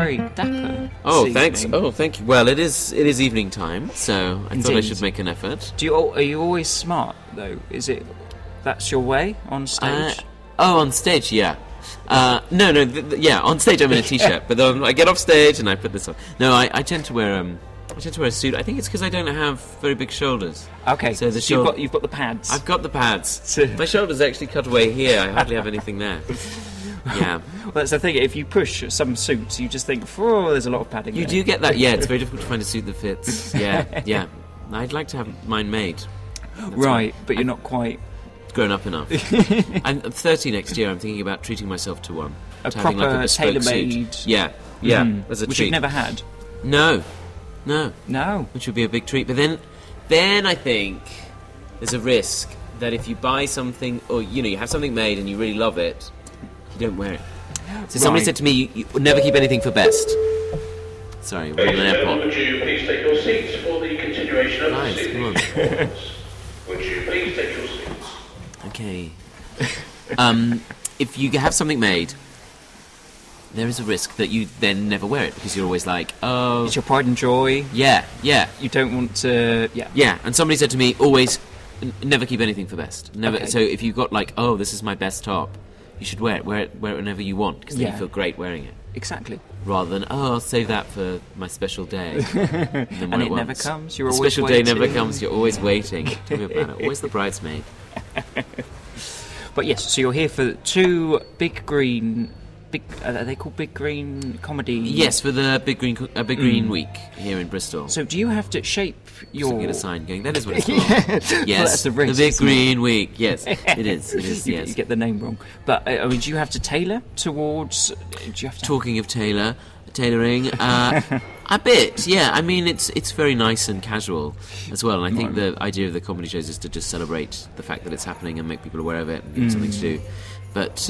very dapper. Oh, this thanks. evening. Oh, thank you. Well, it is evening time, so I thought I should make an effort. Are you always smart though? Is it that's your way on stage? On stage, yeah. No, yeah, on stage I'm in a t-shirt, but then I get off stage and I put this on. No, I tend to wear a suit. I think it's because I don't have very big shoulders. Okay, so you've got the pads. I've got the pads. My shoulders actually cut away here. I hardly have anything there. Yeah. Well, that's the thing. If you push some suits, you just think, "Oh, there's a lot of padding." You do get that. Yeah, it's very difficult to find a suit that fits. Yeah, yeah. I'd like to have mine made. Right, but you're not quite grown up enough. I'm 30 next year. I'm thinking about treating myself to one. A proper tailor-made. Suit. Yeah, as a which treat. you've never had. No. Which would be a big treat. But then I think there's a risk that if you buy something, or you have something made and you really love it, you don't wear it. So somebody said to me, you never keep anything for best. Sorry, we're on an airport. Would you please take your seats for the continuation of the Come on. performance? Would you please take your seats? Okay. If you have something made, there is a risk that you then never wear it because you're always like, oh... It's your pride and joy. Yeah. You don't want to... Yeah, and somebody said to me, always, never keep anything for best. Never. Okay. So if you've got like, oh, this is my best top, you should wear it whenever you want because then you feel great wearing it. Exactly. Rather than, oh, I'll save that for my special day. And it never comes. You're always special waiting. day never comes. You're always waiting. Tell me about it. Always the bridesmaid. But yes, so you're here for two are they called Big Green Comedy? Yes, for the Big Green Week here in Bristol. So do you have to shape your... Get a sign going, that is what it's called. Yes, well, that's the risk, Big Green Week. Yes, it is, yes. You get the name wrong. But do you have to tailor towards... Do you have to... Talking of tailoring, a bit, yeah. I mean, it's very nice and casual as well, and I think the idea of the comedy shows is to just celebrate the fact that it's happening and make people aware of it and give them something to do. But,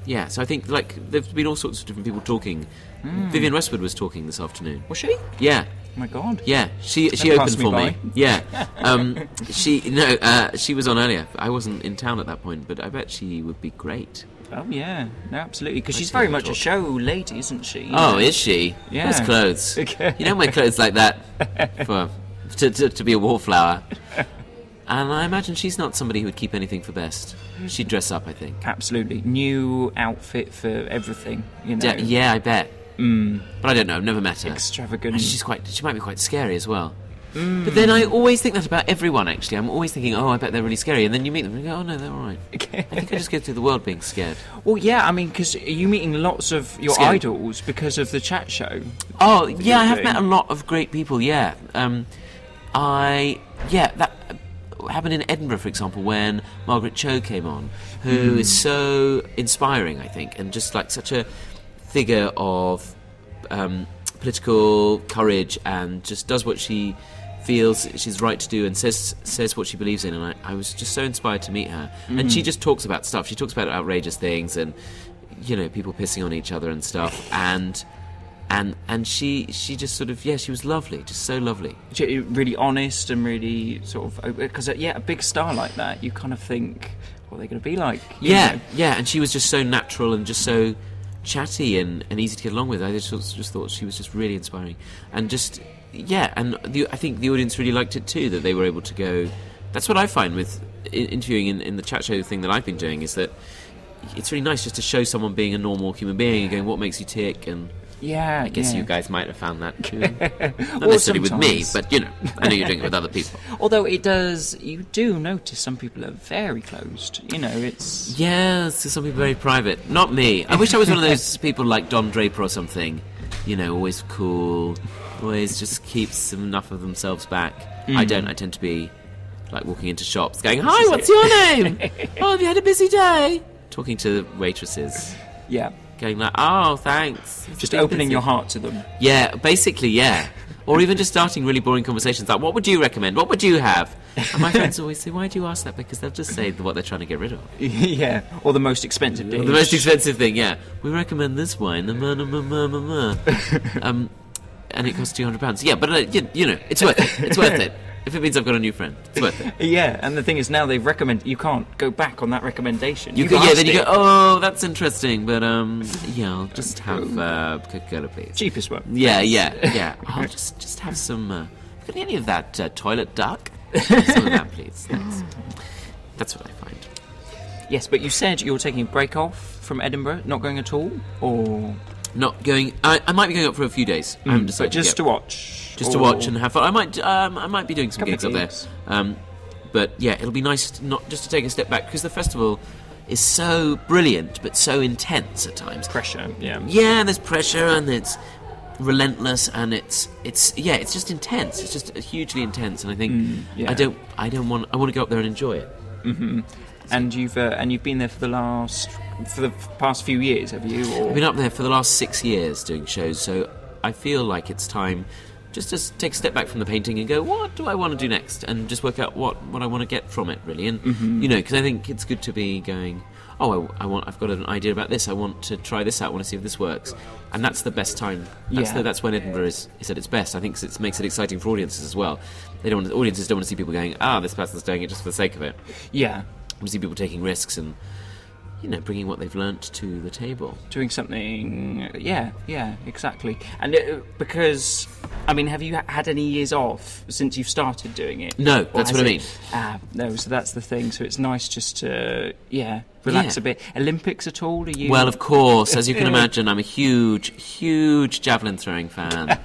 yeah, so I think, there's been all sorts of different people talking. Vivienne Westwood was talking this afternoon. Was she? Yeah. Oh my God. Yeah, she opened for me. Yeah. She was on earlier. I wasn't in town at that point, but I bet she would be great. Oh, yeah. No, absolutely. Because she's very much a show lady, isn't she? Is she? Yeah. Those clothes. You don't wear clothes like that to be a wallflower. And I imagine she's not somebody who would keep anything for best. She'd dress up, I think. Absolutely. New outfit for everything, Yeah, I bet. But I don't know, I've never met her. Extravagant. And she might be quite scary as well. But then I always think that about everyone, actually. I'm always thinking, oh, I bet they're really scary. And then you meet them and you go, oh, no, they're all right. I think I just go through the world being scared. Well, yeah, I mean, because are you meeting lots of your idols because of the chat show? Oh, yeah, I have met a lot of great people, yeah. That happened in Edinburgh, for example, when Margaret Cho came on, who is so inspiring, I think, and just like such a figure of political courage and just does what she feels she's right to do and says what she believes in, and I was just so inspired to meet her. And she just talks about stuff. She talks about outrageous things and people pissing on each other and stuff, and she just sort of she was lovely, just so lovely. Really honest and really sort of, because a big star like that, you kind of think, what are they going to be like? Yeah, and she was just so natural and just so chatty and easy to get along with. I just thought she was just really inspiring, and just I think the audience really liked it too, that they were able to go. That's what I find with interviewing in the chat show thing that I've been doing, is that it's really nice just to show someone being a normal human being and going, what makes you tick? And I guess you guys might have found that too. Not necessarily with me, but I know you're doing it with other people. Although you do notice some people are very closed. It's... Yes, some people are very private. Not me. I wish I was one of those people like Don Draper or something. Always cool, always just keeps enough of themselves back. I don't. I tend to be like walking into shops going, hi, what's your name? Oh, have you had a busy day? Talking to waitresses. Yeah. Going like, oh, thanks. Just opening your heart to them. Yeah, basically, yeah. Or even just starting really boring conversations like, what would you recommend? What would you have? And my friends always say, why do you ask that? Because they'll just say what they're trying to get rid of. Yeah, or the most expensive dish. The most expensive thing, yeah. We recommend this wine, and it costs £200. Yeah, but, it's worth it. It's worth it. If it means I've got a new friend, it's worth it. Yeah, and the thing is now they've recommended... You can't go back on that recommendation. You You've go, yeah, asked then you go, it. oh, that's interesting, but yeah, I'll just have Coca-Cola, please. Cheapest one. Yeah. I'll just have some. Got any of that toilet duck? Some of that, please. That's what I find. Yes, but you said you were taking a break off from Edinburgh, not going at all, or... Not going. I might be going up for a few days. I haven't But decided just yet. to watch? Just to watch and have fun. I might be doing some Couple gigs of up gigs. there. But yeah, it'll be nice not just to take a step back because the festival is so brilliant but so intense at times. Pressure, yeah. Yeah, there's pressure and it's relentless and it's just intense. It's just hugely intense, and I think yeah. I want to go up there and enjoy it. And you've been there for the past few years, have you? Or... I've been up there for the last 6 years doing shows, so I feel like it's time just to take a step back from the painting and go, what do I want to do next, and just work out what I want to get from it, really. And because I think it's good to be going, I've got an idea about this. I want to try this out. I want to see if this works, and that's the best time. That's when Edinburgh is at its best. I think it makes it exciting for audiences as well. Audiences don't want to see people going, this person's doing it just for the sake of it. Yeah. I want to see people taking risks and bringing what they've learnt to the table. Doing something, yeah, exactly. And because, have you had any years off since you've started doing it? No, Or that's has what I it- mean. No, so that's the thing. So it's nice just to, relax a bit. Olympics at all? Are you? Well, of course, as you can imagine, I'm a huge, huge javelin throwing fan.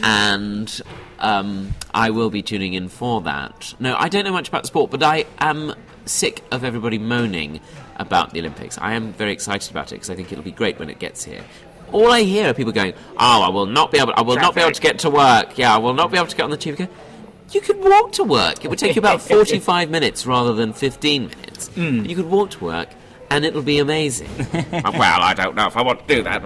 And I will be tuning in for that. No, I don't know much about the sport, but I am sick of everybody moaning about the Olympics. I am very excited about it because I think it'll be great when it gets here. All I hear are people going, I will not be able to get to work. Yeah, I will not be able to get on the tube. You could walk to work. It would take you about 45 minutes rather than 15 minutes. You could walk to work and it'll be amazing. Well, I don't know if I want to do that.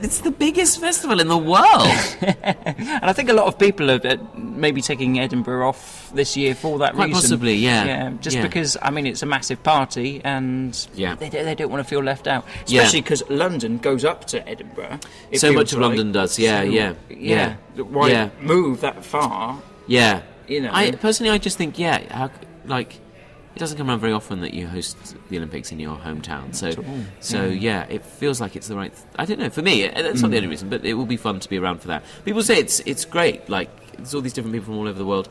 It's the biggest festival in the world. And I think a lot of people are maybe taking Edinburgh off this year for that Quite reason. possibly, yeah. Because, it's a massive party and they don't want to feel left out. Yeah. Especially because London goes up to Edinburgh. it So feels much of like. London does, Yeah. Why move that far? Yeah. I just think, it doesn't come around very often that you host the Olympics in your hometown. So it feels like it's the right... I don't know, for me, that's not the only reason, but it will be fun to be around for that. People say it's great, like, there's all these different people from all over the world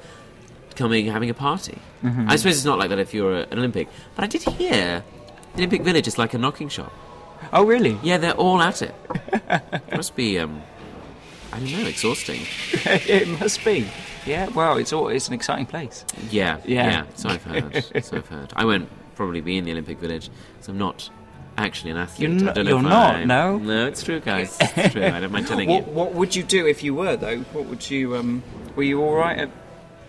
coming, having a party. I suppose it's not like that if you're an Olympic, but I did hear the Olympic Village is like a knocking shop. Oh, really? Yeah, they're all at it. It must be, I don't know, exhausting. It must be. Yeah, well, it's an exciting place. Yeah. So I've heard. I won't probably be in the Olympic Village, so I'm not actually an athlete. You're I not- don't know you're if not, I- no? No, it's true, guys. It's true. I don't mind telling you. What would you do if you were, though? What would you, were you alright at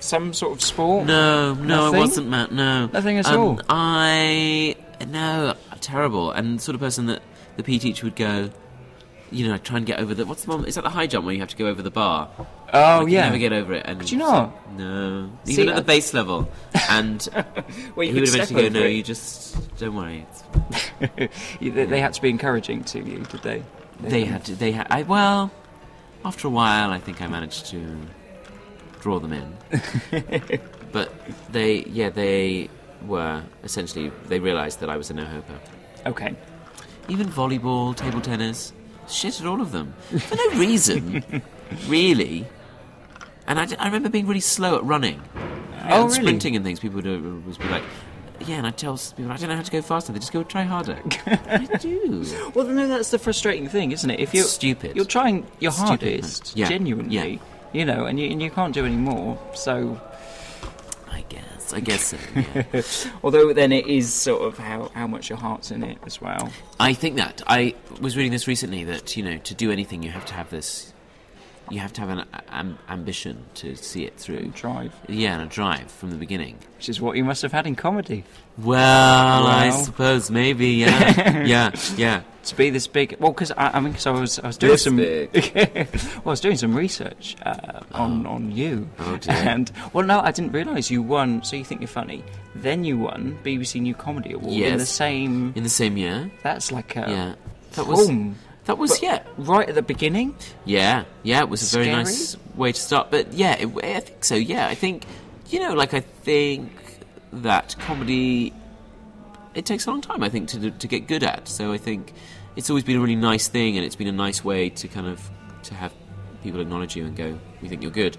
some sort of sport? No, Nothing? I wasn't, Matt. No, Nothing at all? Terrible. And the sort of person that the PE teacher would go, try and get over the... What's the one? Is that the high jump where you have to go over the bar? Oh, You yeah. never get over it. And Could you not? No. See, Even at the base level. And Well, you he would could step eventually go, over no, it. you just... Don't worry. It's They had to be encouraging to you, did they? Well, after a while, I think I managed to draw them in. But they were essentially, they realised that I was a no-hoper. Okay. Even volleyball, table tennis, shit at all of them. For no reason, really. And I remember being really slow at running. Oh, and really? sprinting and things, people would always be like, and I'd tell people, I don't know how to go faster. They just go, try harder. I do. Well, no, that's the frustrating thing, isn't it? If you're Stupid. you're trying your Stupid, hardest, yeah. genuinely, and you can't do any more. So, I guess so, yeah. although then it is sort of how much your heart's in it as well. I think that. I was reading this recently that, to do anything you have to have this... You have to have an ambition to see it through. Drive, Yeah, and a drive from the beginning. which is what you must have had in comedy Well, I Well. suppose maybe, yeah. yeah. to be this big. Well, because I was doing This some. big. I was doing some research on you. Oh, dear. And no, I didn't realise you won. So You Think You're Funny. Then you won BBC New Comedy Award in Yes. the same. In the same year. That's like a Yeah. That was... boom. That was, right at the beginning. Yeah, it was a very Scary? nice way to start. But yeah, I think so. Yeah, I think I think that comedy, it takes a long time, I think, to get good at. So I think it's always been a really nice thing, and it's been a nice way to kind of to have people acknowledge you and go, "We think you're good."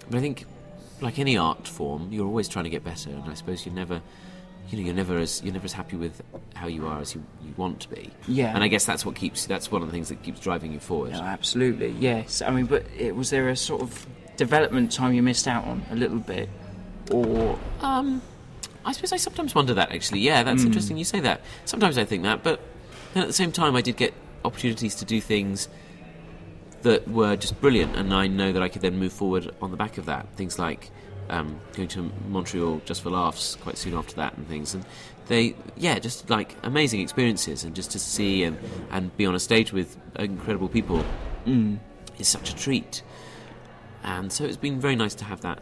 But I think, like any art form, you're always trying to get better, and I suppose you're never as happy with how you are as you want to be. Yeah. And I guess that's one of the things that keeps driving you forward. No, absolutely, yes. I mean, but was there a sort of development time you missed out on a little bit, or? I suppose I sometimes wonder that, actually. Yeah, that's interesting you say that. Sometimes I think that, but then at the same time I did get opportunities to do things that were just brilliant, and I know that I could then move forward on the back of that. Things like going to Montreal just for laughs quite soon after that and things. And just like amazing experiences, and just to see and be on a stage with incredible people is such a treat. And so it's been very nice to have that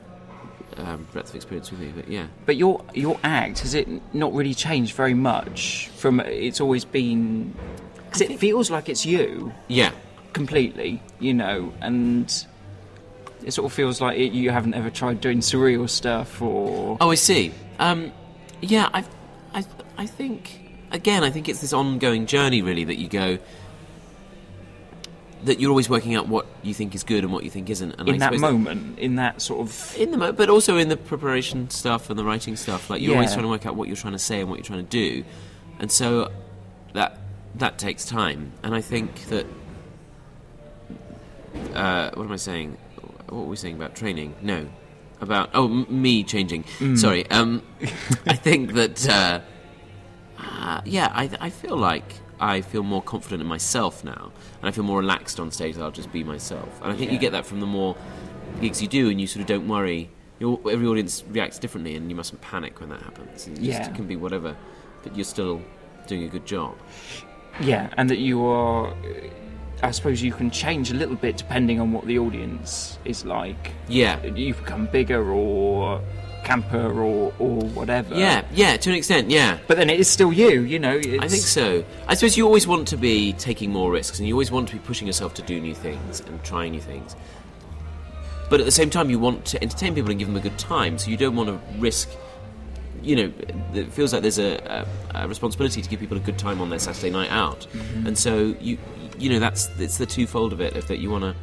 breadth of experience with me, but yeah. But your act, has it not really changed very much from it's always been? Because it feels like it's you. Yeah. Completely, and it sort of feels like you haven't ever tried doing surreal stuff, or... Oh, I see. Yeah, I think... Again, I think it's this ongoing journey, really, that you go... That you're always working out what you think is good and what you think isn't. And in that moment, in that sort of... In the moment, but also in the preparation stuff and the writing stuff. Like, you're always trying to work out what you're trying to say and what you're trying to do. And so that takes time. And I think that... what am I saying? What were we saying about training? No. About... me changing. Sorry. I think that... I feel like I feel more confident in myself now. And I feel more relaxed on stage that I'll just be myself. And I think you get that from the more gigs you do, and you sort of don't worry. Every audience reacts differently, and you mustn't panic when that happens. It can be whatever, but you're still doing a good job. Yeah, and that you are... I suppose you can change a little bit depending on what the audience is like. Yeah. You become bigger or camper or whatever. Yeah, to an extent, yeah. But then it is still you, I think so. I suppose you always want to be taking more risks, and you always want to be pushing yourself to do new things and trying new things. But at the same time, you want to entertain people and give them a good time, so you don't want to risk... it feels like there's a responsibility to give people a good time on their Saturday night out. And so it's the twofold of it, that you want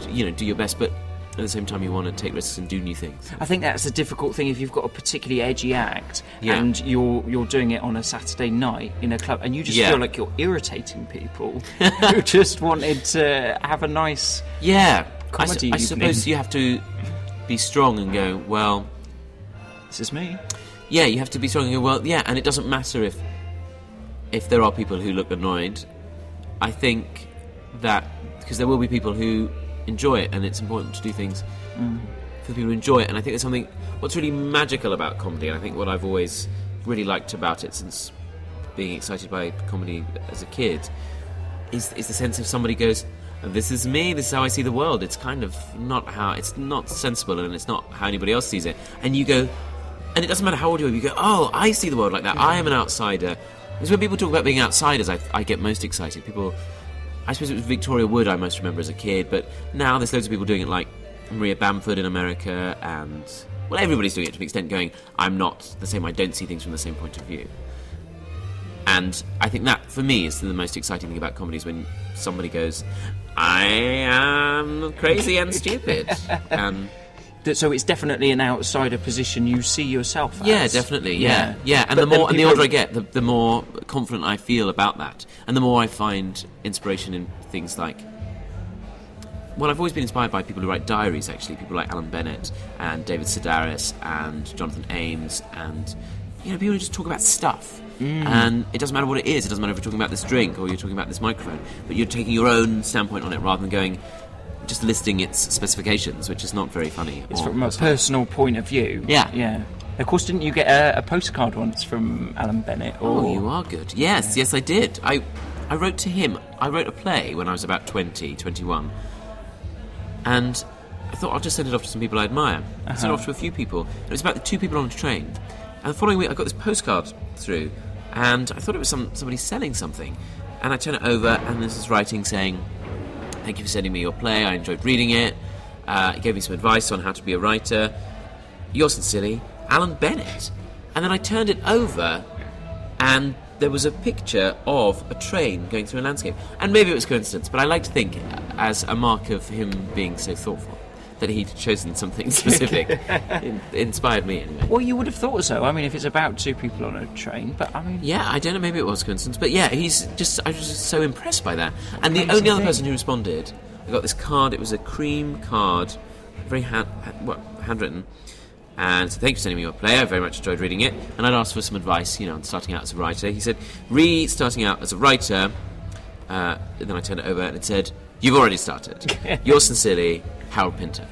to do your best, but at the same time you want to take risks and do new things. I think that's a difficult thing if you've got a particularly edgy act and you're doing it on a Saturday night in a club, and you just feel like you're irritating people who just wanted to have a nice comedy I suppose you have to be strong and go, well, this is me. Yeah, you have to be strong and go, well, yeah, and it doesn't matter if there are people who look annoyed. I think that because there will be people who enjoy it, and it's important to do things for the people who enjoy it. And I think there's something... What's really magical about comedy, and I think what I've always really liked about it since being excited by comedy as a kid, is the sense of somebody goes, this is me, this is how I see the world. It's kind of not how... It's not sensible, and it's not how anybody else sees it. And you go... And it doesn't matter how old you are, you go, oh, I see the world like that. I am an outsider. Because when people talk about being outsiders, I get most excited. People... I suppose it was Victoria Wood I most remember as a kid, but now there's loads of people doing it, like Maria Bamford in America, and... Well, everybody's doing it to an extent, going, I'm not the same, I don't see things from the same point of view. And I think that, for me, is the most exciting thing about comedy, is when somebody goes, I am crazy and stupid. So it's definitely an outsider position you see yourself as. Yeah, definitely, yeah. And the older I get, the more confident I feel about that. And the more I find inspiration in things like... Well, I've always been inspired by people who write diaries, actually. People like Alan Bennett and David Sedaris and Jonathan Ames and, people who just talk about stuff. And it doesn't matter what it is. It doesn't matter if you're talking about this drink or you're talking about this microphone. But you're taking your own standpoint on it rather than going... just listing its specifications, which is not very funny. It's from a personal point of view. Yeah. Of course, didn't you get a postcard once from Alan Bennett? Oh, you are good. Yes, I did. I wrote to him. I wrote a play when I was about 20, 21. And I thought I'll just send it off to some people I admire. I sent it off to a few people. It was about the two people on a train. And the following week I got this postcard through, and I thought it was somebody selling something. And I turn it over, and there's this writing saying, "Thank you for sending me your play. I enjoyed reading it. It gave me some advice on how to be a writer. Yours sincerely, Alan Bennett." And then I turned it over, and there was a picture of a train going through a landscape. And maybe it was coincidence, but I like to think, as a mark of him being so thoughtful, that he'd chosen something specific. It inspired me, anyway. Well, you would have thought so. I mean, if it's about two people on a train, but I mean... Yeah, I don't know, maybe it was coincidence, but yeah, I was just so impressed by that. And the only other person who responded, I got this card, it was a cream card, very handwritten, and said, "Thank you for sending me your play, I very much enjoyed reading it." And I'd asked for some advice, on starting out as a writer. He said, starting out as a writer, and then I turned it over and it said, "You've already started. Yours sincerely, Harold Pinter."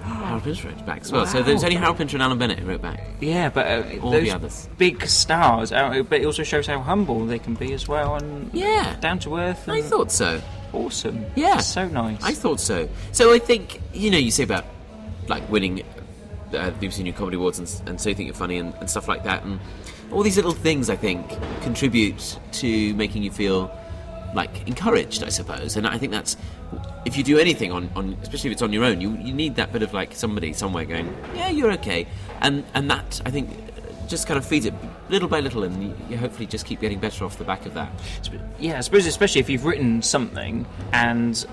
Harold Pinter wrote back as well. Wow. So there's only Harold Pinter and Alan Bennett who wrote back. Yeah, but all those the others. Big stars, but it also shows how humble they can be as well, and down to earth. I thought so. Awesome. Yeah. It's so nice. I thought so. So I think, you say about, like, winning BBC New Comedy Awards and So You Think You're Funny and stuff like that, and all these little things, I think, contribute to making you feel, like, encouraged, I suppose. And I think that's, if you do anything on especially if it's on your own, you need that bit of, like, somebody somewhere going, yeah, you're okay. And that, I think, just kind of feeds it little by little, and you hopefully just keep getting better off the back of that. Yeah, I suppose especially if you've written something and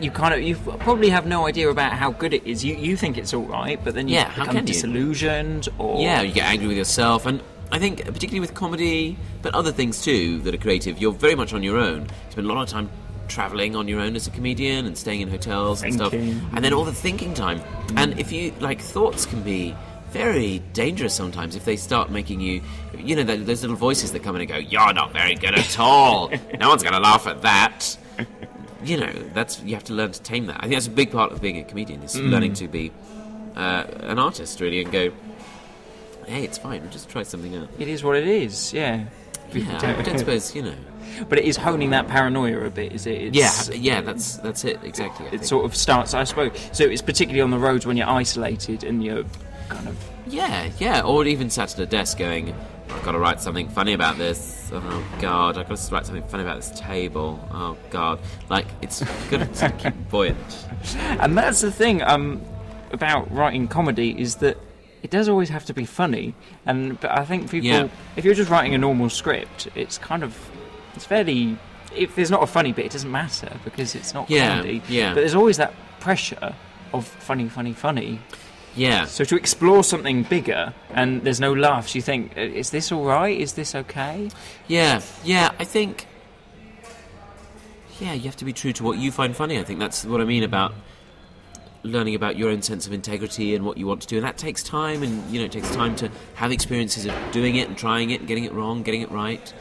you probably have no idea about how good it is. You think it's all right, but then you become disillusioned, or you get angry with yourself. And I think particularly with comedy, but other things too that are creative, you're very much on your own. You spend a lot of time travelling on your own as a comedian and staying in hotels and stuff, and then all the thinking time. And if you thoughts can be very dangerous sometimes if they start making you, those little voices that come in and go, "You're not very good at all. No one's going to laugh at that." You have to learn to tame that. I think that's a big part of being a comedian, is learning to be an artist, really, and go, "Hey, it's fine, we'll just try something out." It is what it is, yeah. I don't suppose, But it is honing that paranoia a bit, is it? That's it, exactly. It sort of starts, I suppose, so it's particularly on the roads when you're isolated and you're kind of... Yeah, or even sat at a desk going, "I've got to write something funny about this. Oh, God, I've got to write something funny about this table. Oh, God." Like, it's good to keep buoyant. And that's the thing about writing comedy, is that it does always have to be funny. But I think people, if you're just writing a normal script, it's fairly... If there's not a funny bit, it doesn't matter, because it's not comedy. Yeah. But there's always that pressure of funny. Yeah. So to explore something bigger and there's no laughs, you think, is this all right? Is this okay? Yeah. I think... Yeah, you have to be true to what you find funny. I think that's what I mean about learning about your own sense of integrity and what you want to do. And that takes time, and, it takes time to have experiences of doing it and trying it and getting it wrong, getting it right.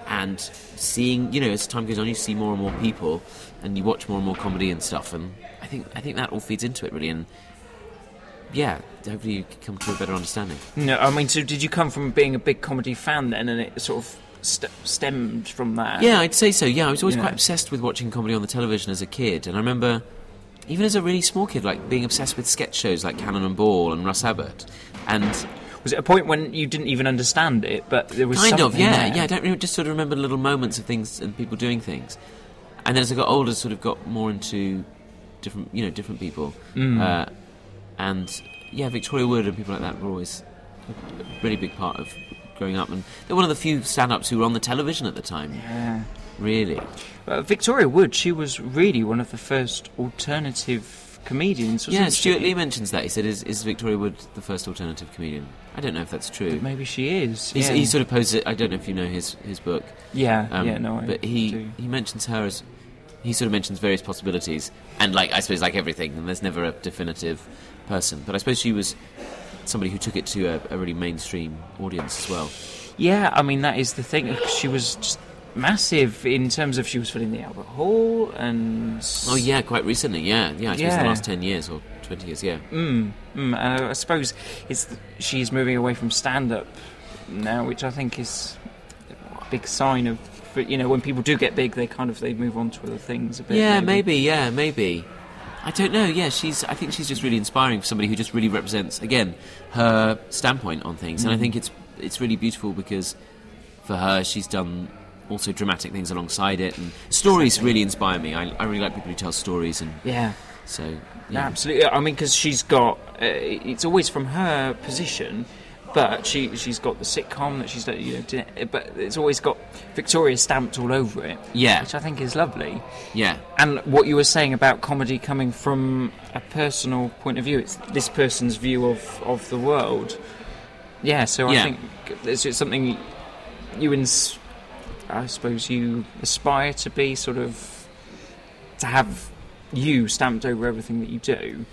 And seeing, as time goes on, you see more and more people and you watch more and more comedy and stuff. And I think that all feeds into it, really. And yeah, hopefully you come to a better understanding. No, I mean, so did you come from being a big comedy fan then, and it sort of stemmed from that? Yeah, I'd say so. Yeah, I was always quite obsessed with watching comedy on the television as a kid, and I remember, even as a really small kid, like being obsessed with sketch shows like Cannon and Ball and Russ Abbott. And was it a point when you didn't even understand it, but there was kind something of, yeah, there? yeah. I don't really, just sort of remember little moments of things and people doing things, and then as I got older, sort of got more into different people. And yeah, Victoria Wood and people like that were always a really big part of growing up, and they're one of the few stand-ups who were on the television at the time. Yeah, really. Victoria Wood, she was really one of the first alternative comedians, wasn't she? Stuart Lee mentions that. He said, "Is Victoria Wood the first alternative comedian?" I don't know if that's true. But maybe she is. He sort of poses it. I don't know if you know his book. But he mentions her as, he sort of mentions various possibilities, and I suppose like everything, and there's never a definitive person. But I suppose she was somebody who took it to a really mainstream audience as well. Yeah, I mean, that is the thing. She was just massive in terms of, she was filling the Albert Hall and... Oh yeah, quite recently, yeah. I suppose the last 10 years or 20 years, yeah. I suppose she's moving away from stand-up now, which I think is a big sign of, when people do get big, they move on to other things a bit. Yeah, maybe. I don't know, yeah, I think she's just really inspiring for somebody who just really represents, again, her standpoint on things. And I think it's really beautiful because for her, she's done also dramatic things alongside it, and stories really inspire me. I really like people who tell stories, and so absolutely. I mean, because she's got it's always from her position, but she's got the sitcom that she's but it's always got Victoria stamped all over it, which I think is lovely. And what you were saying about comedy coming from a personal point of view, it's this person's view of the world. So I think it's something I suppose you aspire to be, sort of, to have you stamped over everything that you do.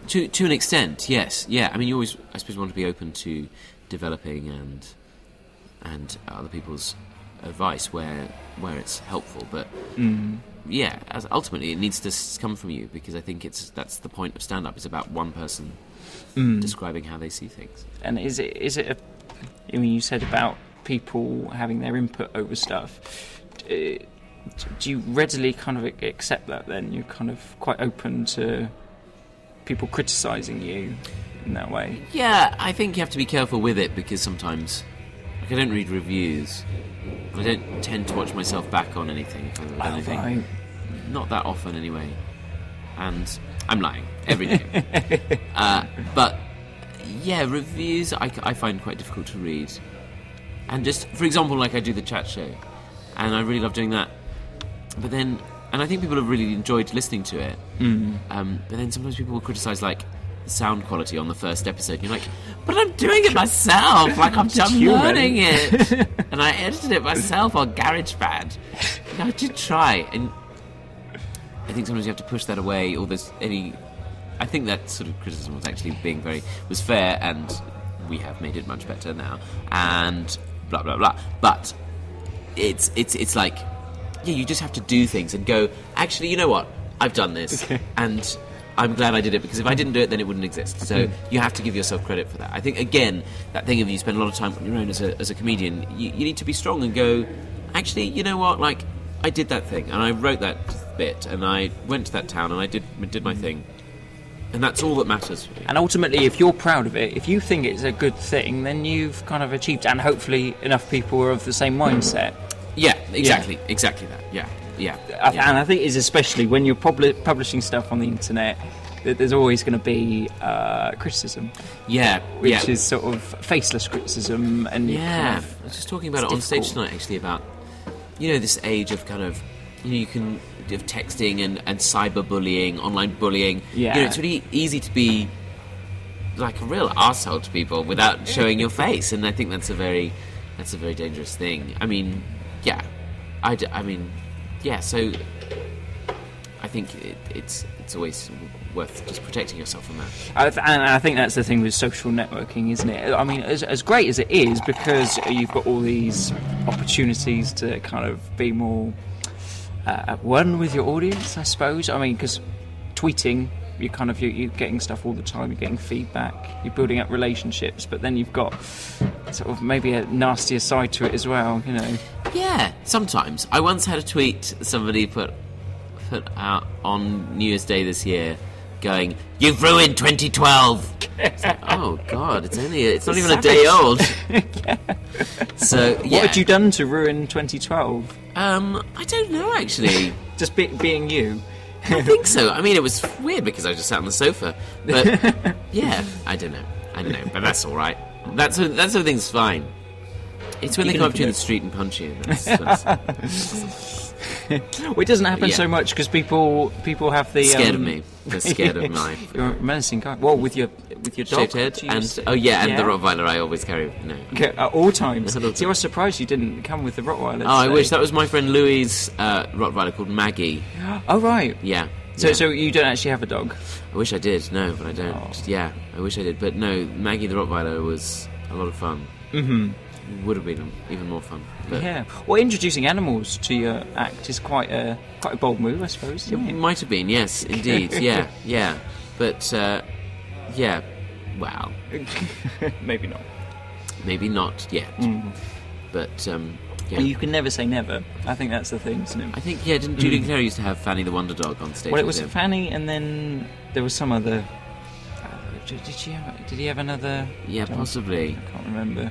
To an extent, yes. I mean, you always, I suppose, want to be open to developing and other people's advice where it's helpful, but as ultimately it needs to come from you, because I think that's the point of stand-up. It's about one person describing how they see things. And is it I mean, you said about people having their input over stuff. Do you readily kind of accept that then? You're kind of quite open to people criticising you in that way? Yeah, I think you have to be careful with it, because sometimes, like, I don't read reviews. I don't tend to watch myself back on anything, if I've done anything. Right. Not that often, anyway. And I'm lying every day. But yeah, reviews I find quite difficult to read. And just, for example, like, I do the chat show, and I really love doing that. But then, and I think people have really enjoyed listening to it. But then sometimes people will criticise, like, the sound quality on the first episode. And you're like, but I'm doing it myself. Like, I'm learning it, and I edited it myself on GarageBand. I did try, and I think sometimes you have to push that away. Or there's any. I think that sort of criticism was actually was fair, and we have made it much better now, and blah blah blah. But it's like, you just have to do things and go, actually, you know what? I've done this, and I'm glad I did it, because if I didn't do it, then it wouldn't exist. So you have to give yourself credit for that. I think, again, that thing of you spend a lot of time on your own as a comedian, you need to be strong and go, actually, you know what? Like, I did that thing, and I wrote that bit, and I went to that town, and I did my thing. And that's all that matters. And ultimately, if you're proud of it, if you think it's a good thing, then you've kind of achieved, and hopefully enough people are of the same mindset. Yeah, exactly that. Yeah. And I think it's especially when you're publishing stuff on the internet, that there's always going to be criticism. Which is sort of faceless criticism. And I was just talking about it on stage tonight, actually, about, this age of kind of, you can of texting and cyberbullying, online bullying. It's really easy to be like a real arsehole to people without showing your face, and I think that's a very dangerous thing. I mean, so I think it's always worth just protecting yourself from that. And I think that's the thing with social networking, isn't it? I mean, as great as it is, because you've got all these opportunities to kind of be more at one with your audience, I suppose. I mean, because tweeting, you're getting stuff all the time, you're getting feedback, you're building up relationships, but then you've got sort of maybe a nastier side to it as well, Yeah, sometimes. I once had a tweet somebody put out on New Year's Day this year, going, "You've ruined 2012." It's like, oh God, it's not even a day old. So what had you done to ruin 2012? I don't know, actually. Just being you. I think so. I mean, it was weird because I just sat on the sofa. But yeah, I don't know. But that's all right. That sort of thing's fine. It's when they come up to you in the street and punch you. Well, it doesn't happen so much because people have the scared of me. They're scared of my. You're a menacing guy. Well, with your dog, shaved head, and the Rottweiler I always carry. No, at all times. See, I was surprised you didn't come with the Rottweiler. Oh, I wish. That was my friend Louis' Rottweiler called Maggie. Oh right. Yeah. So you don't actually have a dog? I wish I did. No, but I don't. Oh. Yeah, I wish I did. But no, Maggie the Rottweiler was a lot of fun. Mm-hmm. Would have been even more fun. But yeah. Well, introducing animals to your act is quite a bold move, I suppose. It might have been, yes, indeed. Yeah. But yeah. Well, maybe not. Maybe not yet. Mm. But yeah. You can never say never. I think that's the thing, isn't it? I think didn't Julian Clary used to have Fanny the Wonder Dog on stage? Well, it was Fanny, and then there was some other. Did he have another? Yeah, dog? possibly. I can't remember.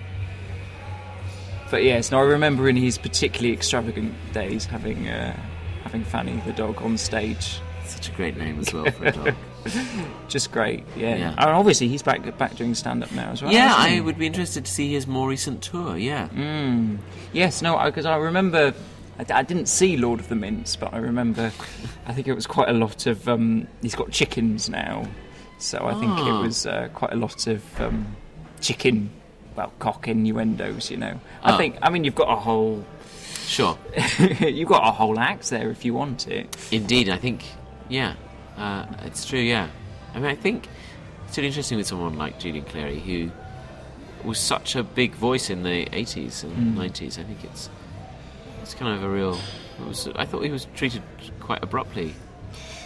But yes, no, I remember in his particularly extravagant days having Fanny the dog on stage. Such a great name as well for a dog. Just great, yeah. And obviously he's back doing stand-up now as well. Yeah, I would be interested to see his more recent tour, yeah. Yes, no, because I remember... I didn't see Lord of the Mints, but I remember... I think it was quite a lot of... he's got chickens now, so I think it was quite a lot of chicken... Well, cock innuendos, you know. I mean, you've got a whole... Sure. You've got a whole act there if you want it. Indeed, I think, yeah. It's true, yeah. I mean, I think it's really interesting with someone like Julian Clary, who was such a big voice in the 80s and 90s. I think it's kind of a real... I thought he was treated quite abruptly.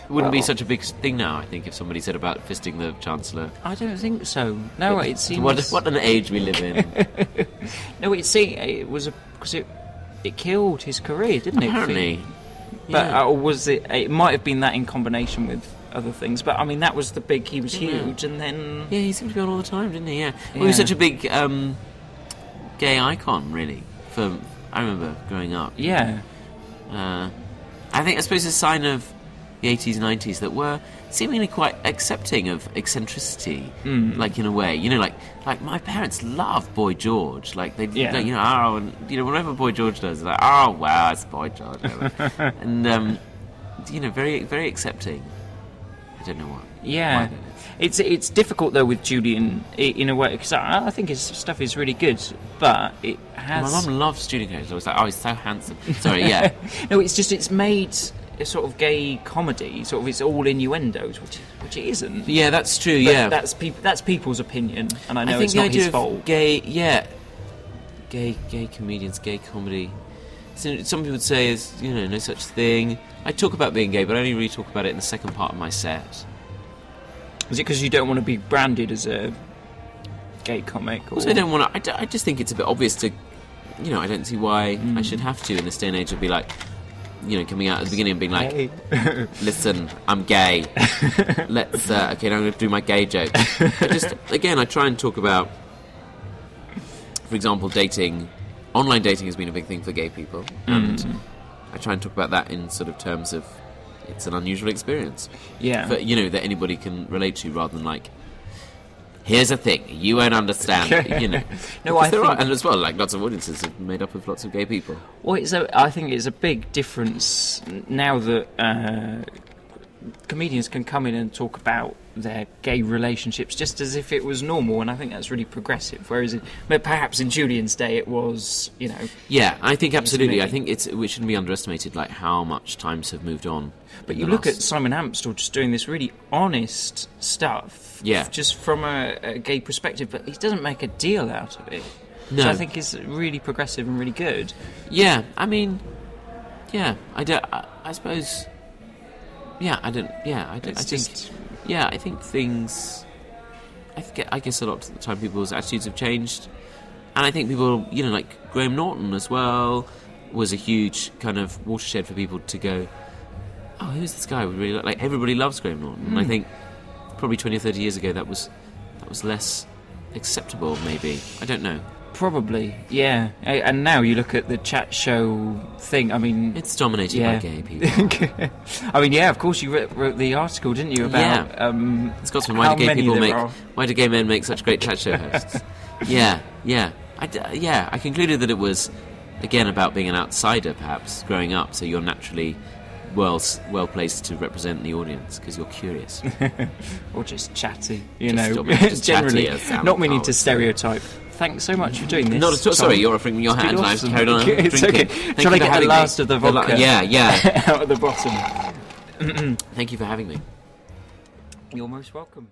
It wouldn't be such a big thing now, I think, if somebody said about fisting the Chancellor. I don't think so. No, it seems... What an age we live in. No, it was because it killed his career, didn't it? Apparently. But was it? It might have been that in combination with other things. But I mean, that was the big. He was huge, and then he seemed to be on all the time, didn't he? Yeah. Well, he was such a big gay icon, really. I remember growing up. Yeah. I suppose a sign of the 80s and 90s that were seemingly quite accepting of eccentricity, like in a way, you know, like my parents love Boy George, like they, like, whenever Boy George does, they're like, oh wow, it's Boy George, and very very accepting. I don't know why. Yeah, it's difficult though with Julian in a way because I think his stuff is really good, but it has. My mum loves Julian Clary. I was like, oh, he's so handsome. Sorry, yeah. No, it's made. A sort of gay comedy, sort of it's all innuendos, which it isn't. Yeah, that's true. But that's people's opinion, and I know it's not his fault. Gay comedians, gay comedy. So some people would say is no such thing. I talk about being gay, but I only really talk about it in the second part of my set. Is it because you don't want to be branded as a gay comic? Or? Also, I don't want to. I just think it's a bit obvious to, I don't see why I should have to in this day and age. I'd be like. Coming out at the beginning and being like, listen, I'm gay. Let's, okay, now I'm going to do my gay joke. I try and talk about, for example, dating. Online dating has been a big thing for gay people. And I try and talk about that in sort of terms of it's an unusual experience. Yeah. But, that anybody can relate to rather than like, here's a thing, you won't understand, No, I think... And as well, like, lots of audiences are made up of lots of gay people. Well, I think it's a big difference now that comedians can come in and talk about their gay relationships just as if it was normal, and I think that's really progressive, whereas perhaps in Julian's day it was, Yeah, I think absolutely. I think it shouldn't be underestimated, like, how much times have moved on. But you look at Simon Amstel just doing this really honest stuff, just from a gay perspective, but he doesn't make a deal out of it. No. So I think is really progressive and really good. Yeah, I mean, I suppose. Yeah, I don't. Yeah, I think. Yeah, I think things. I guess a lot of the time people's attitudes have changed, and I think people, like Graham Norton as well, was a huge kind of watershed for people to go, oh, who's this guy? We really like. Everybody loves Graham Norton. And I think probably 20 or 30 years ago that was less acceptable. Maybe, I don't know. Probably, yeah. And now you look at the chat show thing, I mean... It's dominated by gay people. I mean, yeah, of course you wrote the article, didn't you, about... It's got some why do gay men make such great chat show hosts? Yeah. I concluded that it was, again, about being an outsider, perhaps, growing up, so you're naturally well placed to represent the audience, because you're curious. Or just chatty, generally. Not meaning to stereotype. Thanks so much for doing this. Not at all. Sorry, you're offering me your hand and I've carried on drinking. It's okay. Shall I get the last of the vodka? Yeah. Out of the bottom. Thank you for having me. You're most welcome.